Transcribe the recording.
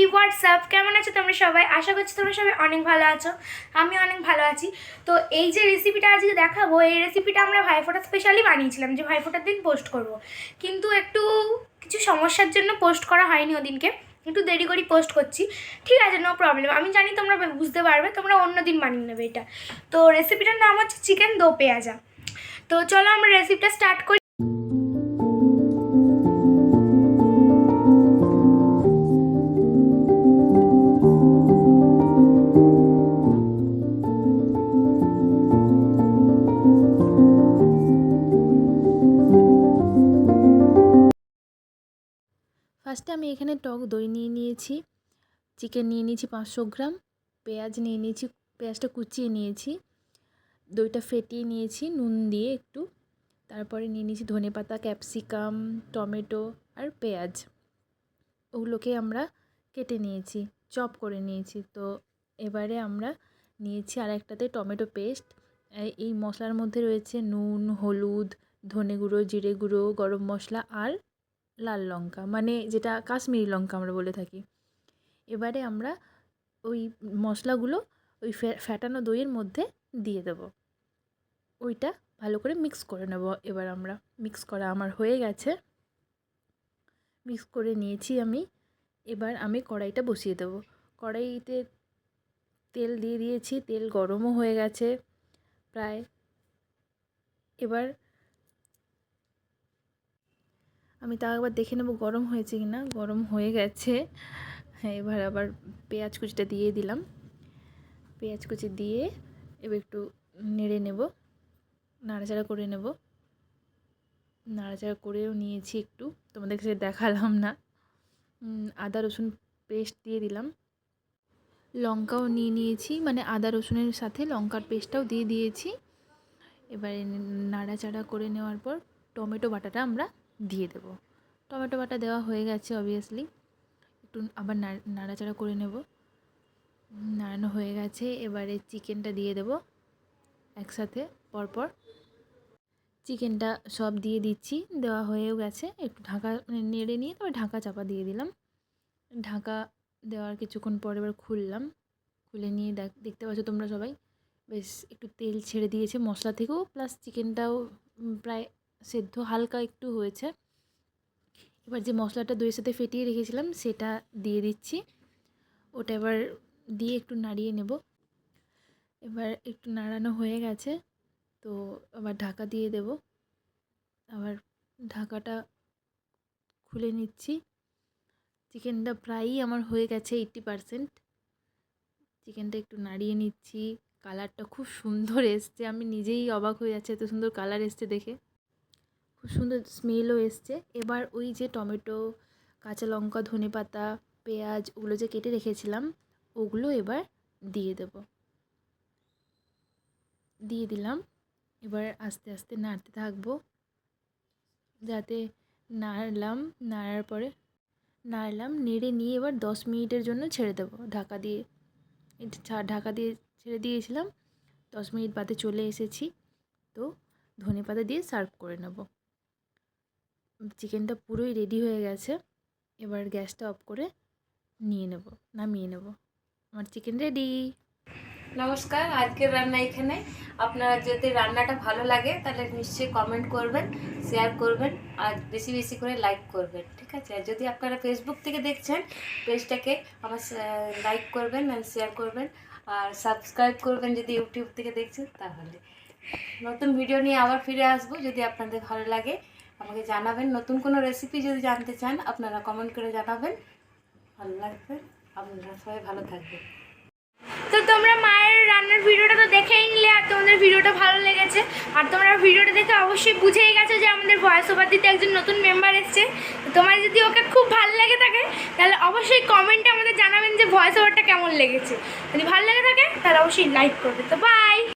Family WhatsApp, কেমন আছো তোমরা সবাই? আশা করছি তোমরা সবাই অনেক ভালো আছো। আমি অনেক ভালো আছি। তো এই যে রেসিপিটা আজকে দেখাবো, এই রেসিপিটা আমরা ভাইফোঁটা স্পেশালি বানিয়েছিলাম, যে ভাইফোঁটার দিন পোস্ট করব। কিন্তু একটু কিছু সমস্যার জন্য পোস্ট করা হয়নি ওদিনকে, একটু দেরি করে পোস্ট করছি। ঠিক আছে, নো প্রবলেম, আমি জানি তোমরা বুঝতে পারবে, তোমরা অন্য দিন বানিয়ে নেবে এটা। তো রেসিপিটার নাম হচ্ছে চিকেন দো পেঁয়াজা। তো চলো আমরা রেসিপিটা স্টার্ট করি। ফার্স্টে আমি এখানে টক দই নিয়ে নিয়েছি, চিকেন নিয়ে নিয়েছি 500 গ্রাম, পেঁয়াজ নিয়ে নিয়েছি, পেঁয়াজটা কুচিয়ে নিয়েছি, দইটা ফেটিয়ে নিয়েছি নুন দিয়ে একটু, তারপরে নিয়ে নিয়েছি ধনেপাতা, ক্যাপসিকাম, টমেটো আর পেঁয়াজ, ওগুলোকে আমরা কেটে নিয়েছি, চপ করে নিয়েছি। তো এবারে আমরা নিয়েছি আর একটাতে টমেটো পেস্ট। এই মশলার মধ্যে রয়েছে নুন, হলুদ, ধনে গুঁড়ো, জিরে গুঁড়ো, গরম মশলা আর লাল লঙ্কা, মানে যেটা কাশ্মীরি লঙ্কা আমরা বলে থাকি। এবারে আমরা ওই মশলাগুলো ওই ফ্যাটানো দইয়ের মধ্যে দিয়ে দেব, ওইটা ভালো করে মিক্স করে নেব। এবার আমরা মিক্স করা আমার হয়ে গেছে, মিক্স করে নিয়েছি আমি। এবার আমি কড়াইটা বসিয়ে দেব। কড়াইতে তেল দিয়ে দিয়েছি, তেল গরমও হয়ে গেছে প্রায়। এবার আমি তাও একবার দেখে নেব গরম হয়েছে কি না। গরম হয়ে গেছে। হ্যাঁ, এবার আবার পেঁয়াজ কুচিটা দিয়ে দিলাম। পেঁয়াজ কুচি দিয়ে এবার একটু নেড়ে নেব, নাড়াচাড়া করে নেব। নাড়াচাড়া করেও নিয়েছি একটু, তোমাদের কাছে দেখালাম না। আদা রসুন পেস্ট দিয়ে দিলাম, লঙ্কাও নিয়ে নিয়েছি, মানে আদা রসুনের সাথে লঙ্কার পেস্টটাও দিয়ে দিয়েছি। এবারে নাড়াচাড়া করে নেওয়ার পর টমেটো বাটাটা আমরা দিয়ে দেব। টমেটো বাটা দেওয়া হয়ে গেছে অবভিয়াসলি, একটু আবার নাড়াচাড়া করে নেব। নাড়ানো হয়ে গেছে, এবারে চিকেনটা দিয়ে দেব একসাথে পরপর। চিকেনটা সব দিয়ে দিচ্ছি, দেওয়া হয়েও গেছে। একটু ঢাকা নেড়ে নিয়ে তবে ঢাকা চাপা দিয়ে দিলাম। ঢাকা দেওয়ার কিছুক্ষণ পর এবার খুললাম, খুলে নিয়ে দেখতে পাচ্ছ তোমরা সবাই বেশ একটু তেল ছেড়ে দিয়েছে মশলা থেকেও, প্লাস চিকেনটাও প্রায় সেদ্ধ হালকা একটু হয়েছে। এবার যে মশলাটা দইয়ের সাথে ফেটিয়ে রেখেছিলাম সেটা দিয়ে দিচ্ছি, ওটা এবার দিয়ে একটু নাড়িয়ে নেব। এবার একটু নাড়ানো হয়ে গেছে, তো আবার ঢাকা দিয়ে দেব। আবার ঢাকাটা খুলে নিচ্ছি। চিকেনটা প্রায়ই আমার হয়ে গেছে 80%। চিকেনটা একটু নাড়িয়ে নিচ্ছি, কালারটা খুব সুন্দর এসছে, আমি নিজেই অবাক হয়ে যাচ্ছে এত সুন্দর কালার এসছে দেখে, খুব সুন্দর স্মেলও এসছে। এবার ওই যে টমেটো, কাঁচা লঙ্কা, ধনেপাতা, পেঁয়াজ ওগুলো যে কেটে রেখেছিলাম ওগুলো এবার দিয়ে দেব, দিয়ে দিলাম। এবার আস্তে আস্তে নাড়তে থাকবো, যাতে নাড়লাম, নেড়ে নিয়ে এবার 10 মিনিটের জন্য ছেড়ে দেবো ঢাকা দিয়ে। ঢাকা দিয়ে ছেড়ে দিয়েছিলাম, 10 মিনিট বাদে চলে এসেছি। তো ধনেপাতা দিয়ে সার্ভ করে নেব। চিকেনটা পুরোই রেডি হয়ে গেছে, এবার গ্যাসটা অফ করে নামিয়ে নেব। আমার চিকেন রেডি। নমস্কার, আজকের রান্না এখানে। আপনারা যদি রান্নাটা ভালো লাগে তাহলে নিশ্চয়ই কমেন্ট করবেন, শেয়ার করবেন আর বেশি বেশি করে লাইক করবেন, ঠিক আছে? আর যদি আপনারা ফেসবুক থেকে দেখছেন পেজটাকে আমার লাইক করবেন আর শেয়ার করবেন, আর সাবস্ক্রাইব করবেন যদি ইউটিউব থেকে দেখছেন। তাহলে নতুন ভিডিও নিয়ে আবার ফিরে আসবো। যদি আপনাদের ভালো লাগে আমাকে জানাবেন। নতুন কোনো রেসিপি যদি জানতে চান আপনারা কমেন্ট করে জানাবেন। ভালো লাগবে, আপনারা সবাই ভালো থাকবেন। তো তোমরা মায়ের রান্নার ভিডিওটা তো দেখেই নিলে, আর তোমাদের ভিডিওটা ভালো লেগেছে, আর তোমরা ভিডিওটা দেখে অবশ্যই বুঝেই গেছো যে আমাদের ভয়েস ওভার দিতে একজন নতুন মেম্বার এসছে। তোমার যদি ওকে খুব ভালো লেগে থাকে তাহলে অবশ্যই কমেন্টে আমাদের জানাবেন যে ভয়েস ওভারটা কেমন লেগেছে। যদি ভালো লেগে থাকে তাহলে অবশ্যই লাইক করবে। তো বাই।